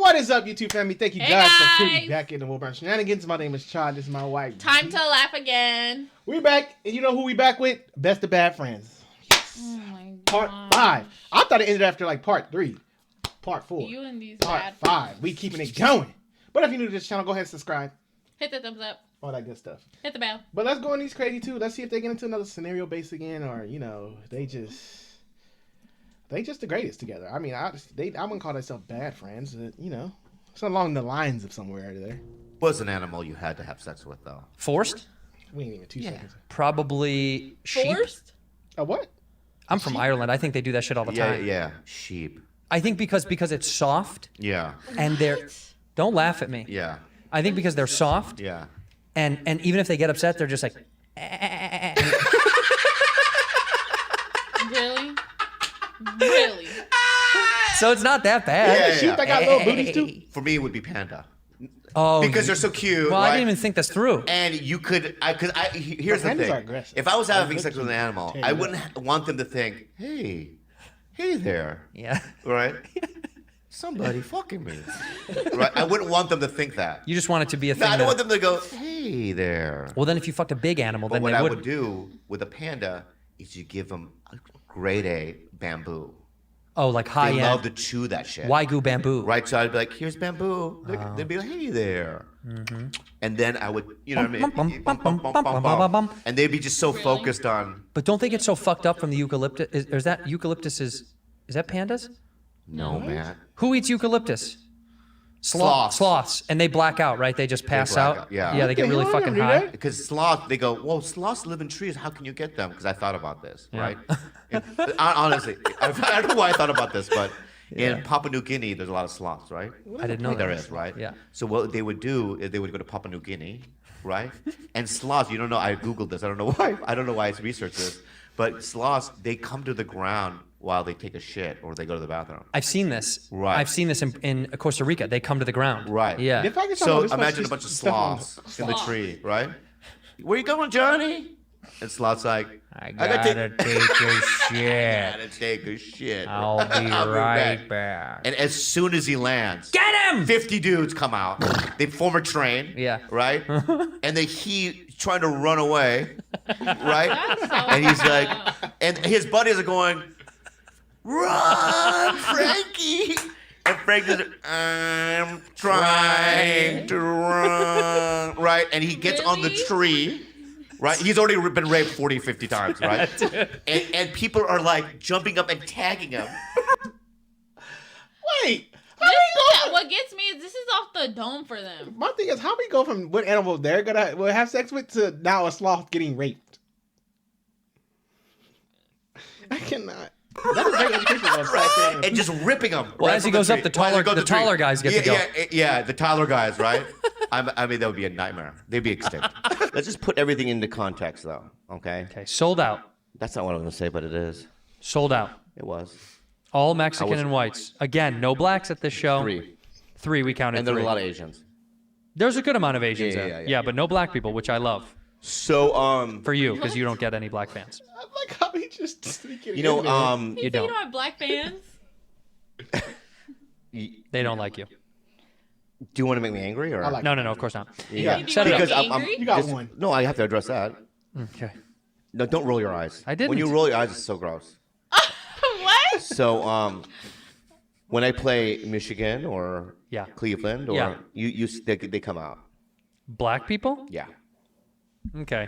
What is up, YouTube family? Thank you Hey guys for guys. tuning back into Wilburn Shenanigans. My name is Chad. This is my wife. Time to laugh again. We're back, and you know who we back with? Best of Bad Friends. Oh my god. Part 5. I thought it ended after like part 3. Part 4. You and these Part bad 5. We keeping it going. But if you're new to this channel, go ahead and subscribe. Hit the thumbs up. All that good stuff. Hit the bell. But let's go on these crazy too. Let's see if they get into another scenario base again, or you know, they just the greatest together. I mean, I wouldn't call themselves bad friends. You know, it's along the lines of somewhere there. Was an animal you had to have sex with, though. Forced? We ain't even 2 seconds. Probably sheep. Forced? A what? I'm from Ireland. I think they do that shit all the time. Yeah, sheep. I think because it's soft Yeah, and they're. Don't laugh at me. yeah, I think because they're soft yeah. and even if they get upset, they're just like. Really? Really? So it's not that bad. Yeah, Sheep that got little booties too. For me, it would be panda. Oh, Because they're so cute, well, right? I didn't even think this through. And you could, here's the Pandas thing. are aggressive. If I was having They're sex with an animal, tear I you wouldn't want them to think, hey there, Yeah. right? Somebody fucking me. Right? I wouldn't want them to think that. You just want it to be a thing. No, I don't that- want them to go, hey there. Well, then if you fucked a big animal, But then what they I would. would do with a panda is you give them a grade A bamboo. Oh, like high They end. love to chew that shit. Wagyu bamboo. Right, so I'd be like, here's bamboo. They'd be like, hey there. And then I would, you know what I mean? Bum. And they'd be just so focused on, But don't they get so fucked up from the eucalyptus? Is that eucalyptus is that pandas? no, man. Who eats eucalyptus? Sloths. Sloths. And they black out, right? They just pass black out. out, yeah. Yeah, they get Okay, really you don't fucking do high. that. Because sloth, they go, well, sloths live in trees. How can you get them? Because I thought about this, right? And, honestly, I don't know why I thought about this, but in Papua New Guinea, there's a lot of sloths, right? I didn't know There that. is, right? Yeah. So what they would do is they would go to Papua New Guinea, right? And sloths, you don't know, I Googled this. I don't know why. I don't know why I researched this. But sloths, they come to the ground while they take a shit or they go to the bathroom. I've seen this. Right. I've seen this in Costa Rica. They come to the ground. Right. Yeah. If I could talk So about this much, imagine a just bunch of stuff on sloths in the tree, right? Where you going, Johnny? And sloth's like, I gotta gotta take a shit. gotta take a shit. I'll be right back. And as soon as he lands, Get him! 50 dudes come out. They form a train. Yeah. Right? And he's trying to run away. Right? That's so And he's like, bad. and his buddies are going, run, Frankie. And Frank is, I'm trying to run. Right? And he gets on the Really? tree. Right? He's already been raped 40, 50 times, right? and people are like jumping up and tagging him. Wait. What gets me is this is off the dome for them. My thing is, how we go from what animal they're gonna will have sex with to now a sloth getting raped? I cannot. That is very educational. Right. And just ripping them. Well, right as he from goes tree. up, the While they taller- go to the taller guys get to go. Yeah, the taller guys, right? I mean, that would be a nightmare. They'd be extinct. Let's just put everything into context, though, okay? Okay, sold out. That's not what I was going to say, but it is. Sold out. It was. All Mexican was- and whites. Again, no blacks at this show. Three. We counted And there were three. a lot of Asians. There's a good amount of Asians Yeah, there. yeah. But no black people, which I love. So, For you, because you don't get any black fans. I like how he just sneaking you know, in there. You You say don't. you don't have black fans? They don't like you. do you want to make me angry? Or? I like No, of course not. Yeah. Do you Set it wanna up. make Because me angry? You got one. No, I have to address that. Okay. No, don't roll your eyes. I didn't. When you roll your eyes, it's so gross. What? So, when I play Michigan or Yeah. Cleveland, or Yeah. they come out. Black people? Yeah, Okay.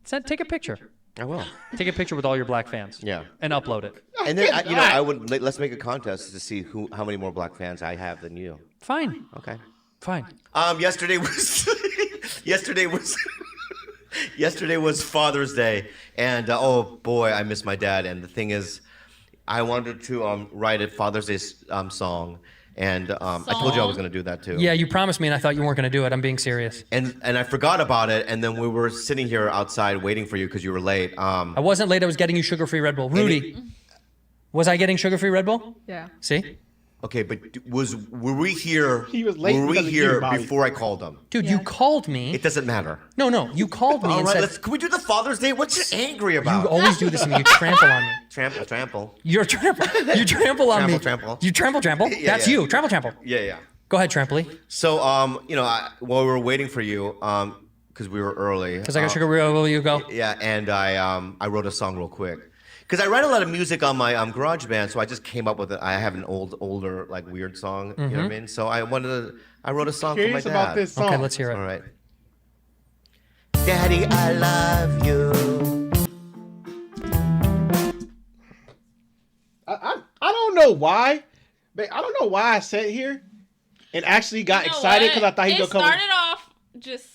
Take a picture. I will. Take a picture with all your black fans. Yeah. And upload it. And then I would let's make a contest to see how many more black fans I have than you. Fine. Okay. Fine. Yesterday was yesterday was Father's Day, and oh boy, I miss my dad. And the thing is, I wanted to write a Father's Day song, and I told you I was going to do that too. Yeah, you promised me and I thought you weren't going to do it. I'm being serious. And I forgot about it, and then we were sitting here outside waiting for you because you were late. I wasn't late. I was getting you sugar-free Red Bull. Rudy, was I getting sugar-free Red Bull? Yeah. See? Okay, but were we here? He was late Were we because of you, here Bobby. before I called him? Dude, you called me. It doesn't matter. No, you called me All and right, said, can we do the Father's Day? What you angry about? you always do this to me. You trample on me. Trample. You're trample. You trample on me. Trample. You trample. Yeah, That's yeah. you. Trample. Yeah. Go ahead, Trampoline. So, while we were waiting for you, because we were early. Because I got sugar. Will you go? Yeah, and I wrote a song real quick. Because I write a lot of music on my GarageBand, so I just came up with it. I have an older, like, weird song. You know what I mean? So I wrote a song for my Curious dad. about this song. Okay, let's hear it. All right. Daddy, I love you. I don't know why, but I don't know why I sat here and actually got You know excited what? because I thought he'd go It come. started off just.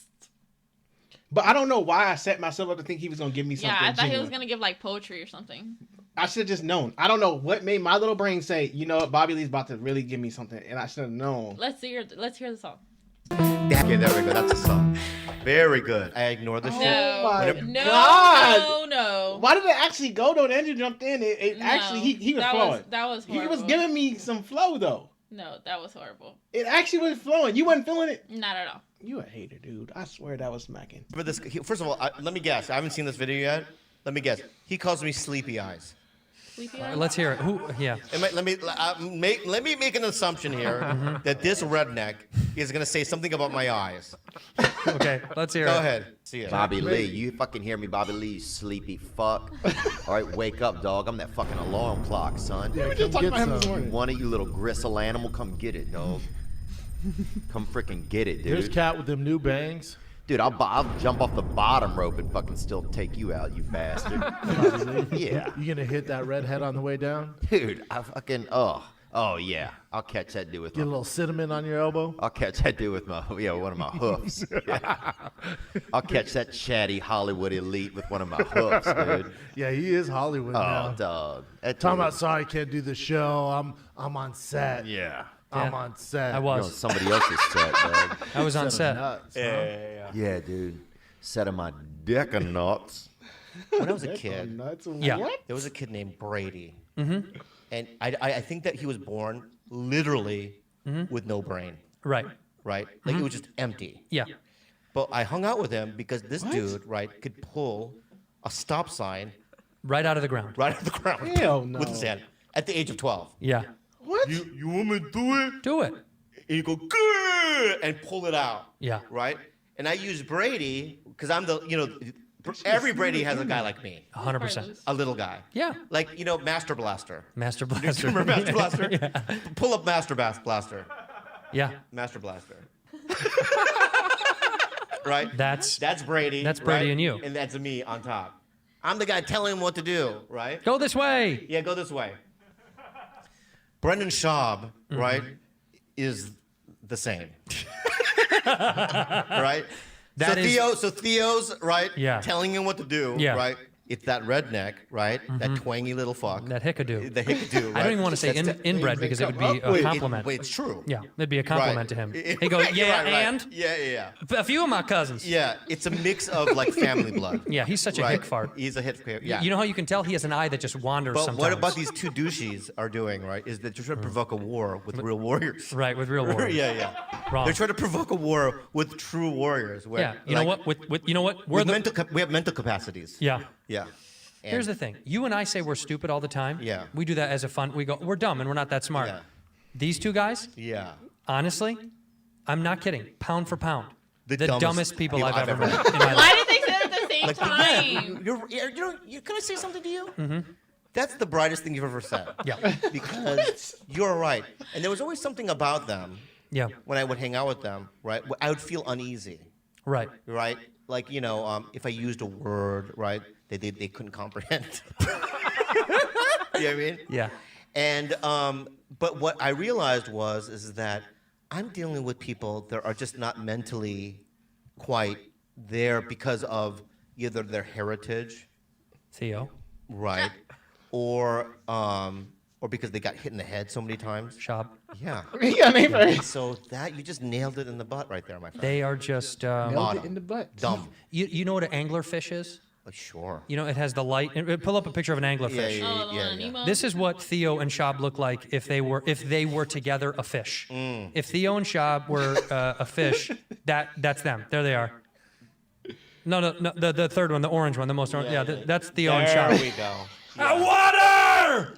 But I don't know why I set myself up to think he was gonna give me something. Yeah, I thought he genuine. was gonna give like poetry or something. I should have just known. I don't know what made my little brain say, you know what, Bobby Lee's about to really give me something, and I should have known. Let's hear the song. Okay, there we go. That's a song. Very good. I ignored the shit. No, my no, God. no. Why did it actually go though? Andrew jumped in. It No, actually he was that flowing. that was He horrible. was giving me some flow though. No, that was horrible. It actually was flowing. You wasn't feeling it. Not at all. You a hater, dude. I swear that was smacking. For this, first of all, let me guess. I haven't seen this video yet. Let me guess. He calls me Sleepy Eyes. Sleepy eyes? Let's hear it. Who? Yeah. Let me make an assumption here that this redneck is gonna say something about my eyes. Okay, let's hear Go it. ahead. See it. Bobby Lee, you fucking hear me, Bobby Lee, you sleepy fuck. All right, wake up, dog. I'm that fucking alarm clock, son. We were just talking about him this morning. One of you little gristle animal, come get it, dog. Come freaking get it, Here's dude. Cat with them new bangs. Dude, I'll jump off the bottom rope and fucking still take you out, you bastard. Yeah. You gonna hit that redhead on the way down? Dude, I fucking, oh yeah. I'll catch that dude with Get a my, little cinnamon on your elbow? I'll catch that dude with one of my hoofs. Yeah. I'll catch that chatty Hollywood elite with one of my hoofs, dude. Yeah, he is Hollywood Oh, now. dog. That Talking dude- about sorry, can't do the show. I'm on set. Yeah. I'm Yeah. on set. I You're on was. somebody else's set, dog. I was on set. Nuts, huh? Yeah, dude. Set of my dick and nuts. When I was a kid, Nuts. Yeah. What? there was a kid named Brady, and I think that he was born literally with no brain, Right. right? Like it was just empty. Yeah. But I hung out with him because this dude, right, could pull a stop sign Right out of the ground. right off the ground Hell no. with his hand at the age of 12. Yeah. What? You want me to do it? Do it. And you go, good, and pull it out. Yeah. Right? And I use Brady because I'm every Brady has a guy like me, 100%. a little guy. Yeah. Like, Master Blaster. Master Blaster. Remember Master Blaster? Pull up Master Blaster. Yeah. Master Blaster. Right? That's Brady. That's Brady right? and you. And that's me on top. I'm the guy telling him what to do, right? go this way. Yeah, go this way. Brendan Schaub, right, is the same. Right? That is- So Theo's, right, Yeah. telling him what to do, Yeah. right? It's that redneck, right? That twangy little fuck. That hickadoo. The hickadoo, I right? don't even want to say That's inbred because it would be a Wait, compliment. Wait, it's true. Yeah, it'd be a compliment Right. to him. It- He goes, right, yeah, right, right. and Yeah. a few of my cousins. Yeah, it's a mix of like family blood. Yeah, he's such a right? hick fart. He's a hick fart. Yeah. You know how you can tell he has an eye that just wanders But sometimes. what about these two douches are doing, right? Is that they're trying to provoke a war with real warriors. Right, with real warriors. Yeah. Wrong. They're trying to provoke a war with true warriors. Where, Yeah, you know like, what? With you know what? We're the we have mental capacities. yeah. Yeah. And Here's the thing. You and I say we're stupid all the time. Yeah. We do that as a fun. We go, we're dumb and we're not that smart. Yeah. These two guys, Yeah. honestly, I'm not kidding. Pound for pound, The the dumbest dumbest people people I've I've ever ever met in my life. Why did they say it at the same Like, time? can I say something to you? Mm-hmm. That's the brightest thing you've ever said. Yeah. Because you're right. And there was always something about them Yeah. when I would hang out with them, right? I would feel uneasy. Right. Right? Like, if I used a word, right, they couldn't comprehend. You know what I mean? Yeah. And but what I realized is that I'm dealing with people that are just not mentally quite there because of either their heritage, Theo, right, or because they got hit in the head so many times. Shab, Yeah. Yeah, name for it. So that you just nailed it in the butt right there, my friend. they are just. Nailed it in the butt. Dumb. You know what an anglerfish is? Sure. You know, it has the light. Pull up a picture of an anglerfish. Yeah, Oh, the one on Nemo? This is what Theo and Shab look like if they were together a fish. If Theo and Shab were a fish, that's them. There they are. No, the third one, the orange one, the most orange. Yeah, that's Theo and There Shab. we go. Water!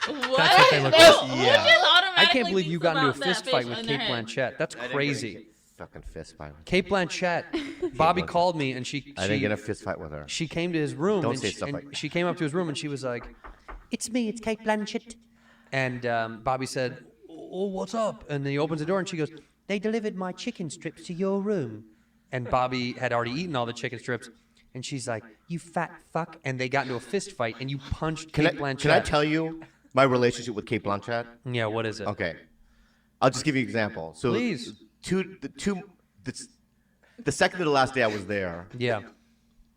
What? That's what they look What like. Yeah. just automatically I can't believe thinks you got into a about that fist fight fish with in Kate their head. Blanchett. That's crazy. Fucking fist fight. Kate Blanchett. Bobby called me and she I didn't get a fist fight with her. she came to his room Don't and, say she, stuff and like- she came up to his room and she was like, "It's me, it's Kate Blanchett." And Bobby said, "Oh, what's up?" And then he opens the door and she goes, "They delivered my chicken strips to your room." And Bobby had already eaten all the chicken strips. And she's like, "You fat fuck." And they got into a fist fight and you punched Kate Blanchett. Can I tell you my relationship with Kate Blanchett? Yeah, what is it? Okay, I'll just give you an example. So Please. The second to the last day I was there, Yeah.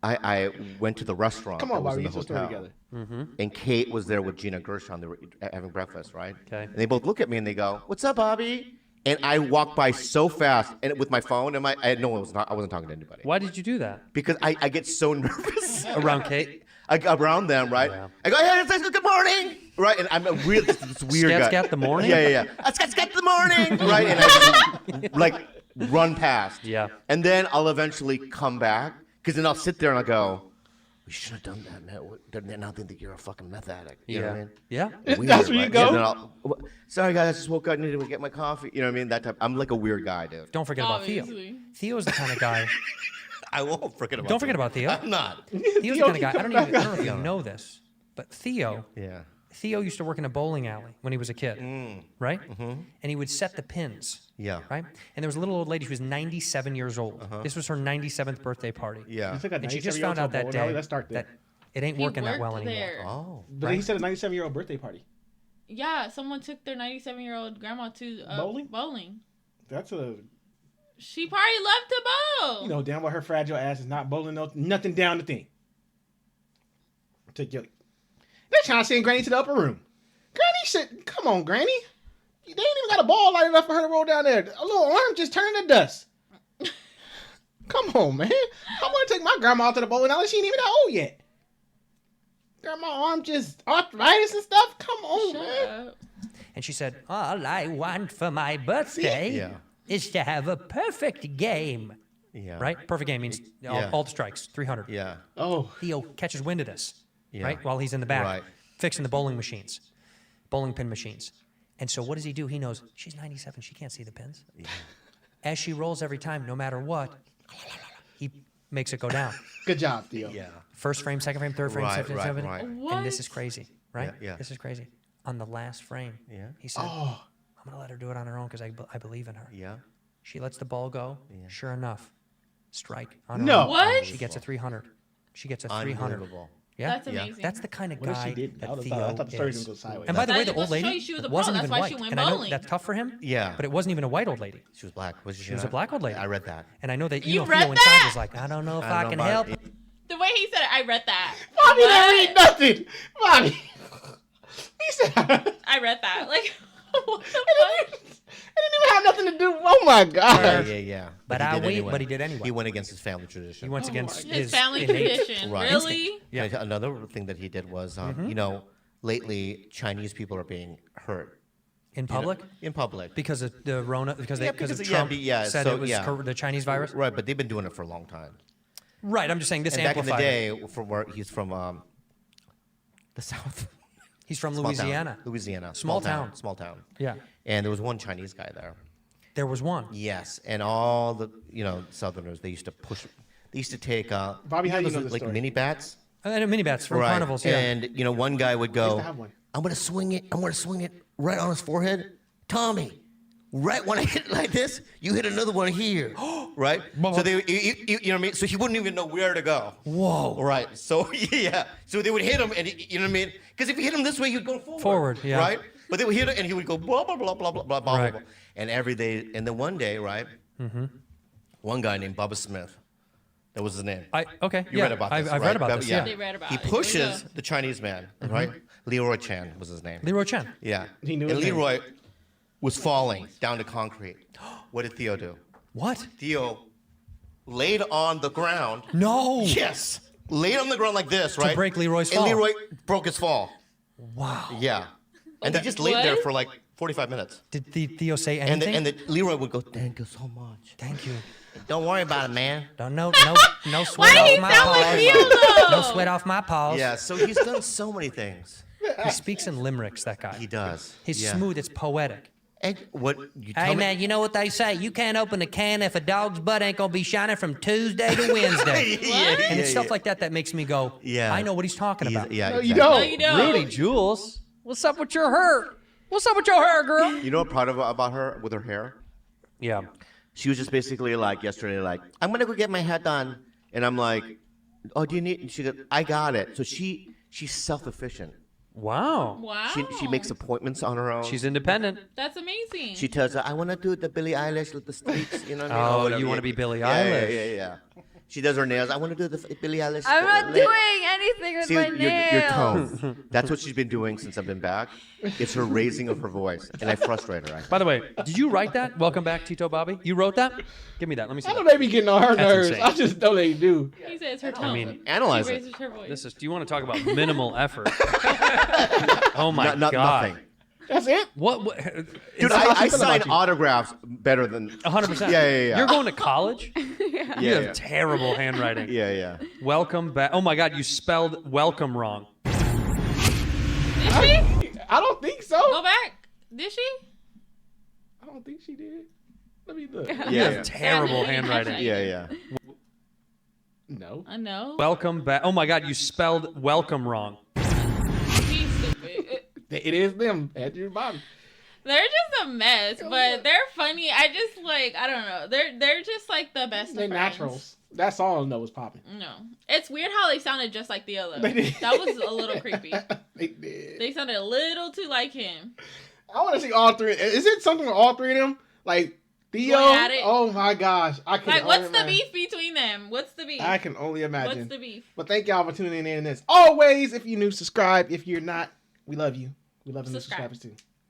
I went to the restaurant. Come that on, was Bobby, in get the your story hotel. together. And Kate was there with Gina Gershon. They were having breakfast, right? Okay. And they both look at me and they go, "What's up, Bobby?" And I walked by so fast and with my phone and I wasn't talking to anybody Why did you do that? because I get so nervous Around Kate? around them, right? Yeah. I go, "Hey, it's good morning," right? And I'm a real this weird guy. Scat the morning? Yeah. Scat the morning, right? And I just like run past. Yeah. And then I'll eventually come back because then I'll sit there and I'll go, "We should have done that, man. They're now think that you're a fucking meth addict." You know what I mean? Yeah. Weird, That's where you right? go? Yeah, then sorry guys, I just woke up, I needed to get my coffee. You know what I mean? That type. I'm like a weird guy, dude. Don't forget about Theo. Obviously. Theo's the kind of guy. I won't forget about. Don't forget about Theo. I'm not. Theo's the kind of guy. I don't know if you know this, but Theo used to work in a bowling alley when he was a kid, right? And he would set the pins. Yeah. Right? And there was a little old lady who was 97 years old. This was her 97th birthday party. Yeah. You took a And she just 97-year-old found out to a that bowling alley? day Let's start there. that it ain't He working that well worked anymore. there. Oh. But he said a 97-year-old birthday party. Yeah, someone took their 97-year-old grandma to bowling. That's a She probably loved to bowl. you know damn well her fragile ass is not bowling nothing down the thing. Take your. They're trying to send Granny to the upper room. Granny said, "Come on, Granny. They ain't even got a ball light enough for her to roll down there. A little arm just turning to dust." Come on, man. I want to take my grandma to the bowling alley. She ain't even that old yet. Grandma arm just arthritis and stuff. Come on, Shut man. up. And she said, "All I want for my birthday Yeah. is to have a perfect game." Yeah. Right? Perfect game means Yeah. all the strikes, 300. Yeah. Oh, Theo catches wind of this, Yeah. right? While he's in the back Right. fixing the bowling machines, bowling pin machines. And so what does he do? He knows she's 97. She can't see the pins. As she rolls every time, no matter what, he makes it go down. good job, Theo. Yeah. First frame, second frame, third frame, Right, second right, frame. right. And this is crazy, right? Yeah, yeah. This is crazy. On the last frame, Yeah. he said, Oh, "I'm going to let her do it on her own because I believe in her." Yeah. She lets the ball go. Sure enough, strike on her No. own. What? She gets a 300. She gets a 300. Unbelievable. Yeah. That's Yeah. amazing. That's the kind of What if she guy didn't? I that would've Theo thought- I thought the story was is. gonna go sideways. And by the way, That the just old goes to show lady you she was a pro. wasn't That's even why white. she went And I know bowling. that's tough for him. Yeah. But it wasn't even a white old lady. She was black. Was she? She was a black old lady. I read that. And I know that You Theo read inside that? was like, "I don't know if I I, don't can know help." about- The way he said it, I read that. Bobby What? didn't read nothing. Bobby. He said, I read that. Like, what the it fuck? didn't even have nothing to do. Oh my God. Yeah. But but he did anyway. He went against his family tradition. He went against His family innate- tradition. Right. Really? Yeah. And another thing that he did was, lately Chinese people are being hurt in public in public. because of the Rona, because Yeah, of because of- Trump yeah, said so, it was yeah. the Chinese virus. Right, but they've been doing it for a long time. Right. I'm just saying this And back in the amplified. it. day, from where he's from, the South. He's from Small town. Louisiana. Louisiana. Small town. Small town. Yeah. And there was one Chinese guy there. There was one. Yes, and all the Southerners, they used to push. They used to take Bobby, how do you those know this like story? mini bats. And mini bats from Right. carnivals. Yeah. And one guy would go, to have one. I'm gonna swing it right on his forehead. Tommy, right when I hit it like this, you hit another one here. Right? So they you know what I mean? So he wouldn't even know where to go. Whoa. Right. So yeah. So they would hit him and you know what I mean? Because if you hit him this way, he'd go forward. Forward, yeah. Right? But they would hit it and he would go blah blah blah blah blah blah blah Right. blah. And every day and then one day, right? One guy named Bubba Smith. That was his name. Okay. You yeah. read about this, I've right? read about this. Yeah. They read about He it. Here we pushes go. the Chinese man, right? Leroy Chan was his name. Leroy Chen. Yeah. He knew and his name. Leroy was falling down to concrete. What did Theo do? What? Theo laid on the ground. No. Yes. Laid on the ground like this, right? break Leroy's and fall. Leroy broke his fall. Wow. Yeah. And they just laid there What? for like 45 minutes. Did Theo say And anything? the Leroy would go, thank you so much. Thank you. Don't worry about it, man. Don't no sweat Why off did he my sound like paws. Theo though? No sweat off my paws. Yeah, so he's done so many things. He speaks in limericks. That guy. He does. He's Yeah. smooth. It's poetic. And what you tell Hey me? man, you know what they say? You can't open a can if a dog's butt ain't gonna be shining from Tuesday to Wednesday. And it's stuff like that that makes me go, Yeah. I know what he's talking about. Yeah, No, you exactly. don't. No, you don't. Rudy Jules, what's up with your hair? What's up with your hair, girl? You know what I'm proud of about her with her hair? Yeah. She was just basically like yesterday, like, I'm gonna go get my hair done, and I'm like, oh, do you need? And she goes, I got it. So she's self-efficient. Wow. Wow. She makes appointments on her own. She's independent. That's amazing. She tells her, I want to do the Billie Eilish with the streaks. You know what I mean? Oh, Or whatever. you wanna be Billie Yeah, Eilish. Yeah. She does her nails. I want to do the Billie Eilish. I'm not lip. doing anything with See, my your nails. tone. That's what she's been doing since I've been back. It's her raising of her voice, and I frustrate her. By the way, did you write that? Welcome back, Tito Bobby. You wrote that? Give me that. Let me see. I know That. they be getting on her That's nerves. insane. I just know they do. He says her tone. mean, analyze she it. raises her voice. This is. Do you want to talk about minimal effort? Oh my Not god. nothing. That's it. What? Dude, I sign autographs better than 100%. Yeah. You're going to college? yeah, You have yeah. terrible handwriting. Yeah. Welcome back. Oh my god, you spelled welcome wrong. Did she? I don't think so. Go back. Did she? I don't think she did. Let me look. You Yeah. have terrible Yeah. handwriting. Yeah. No. I know. Welcome back. Oh my god, you spelled welcome wrong. She's stupid. It is them, Andrew and Bobby. They're just a mess, but they're funny. I just like I don't know. They're just like the best. They're of friends. naturals. That song though was popping. No, it's weird how they sounded just like Theo. They did. That was a little creepy. They did. They sounded a little too like him. I want to see all three. Is it something with all three of them? Like Theo? Going at it? Oh my gosh. I can Like, only what's the imagine. beef between them? What's the beef? I can only imagine. What's the beef? But thank y'all for tuning in. As always, if you're new, subscribe. If you're not, we love you. We love the new Subscribe. subscribers too.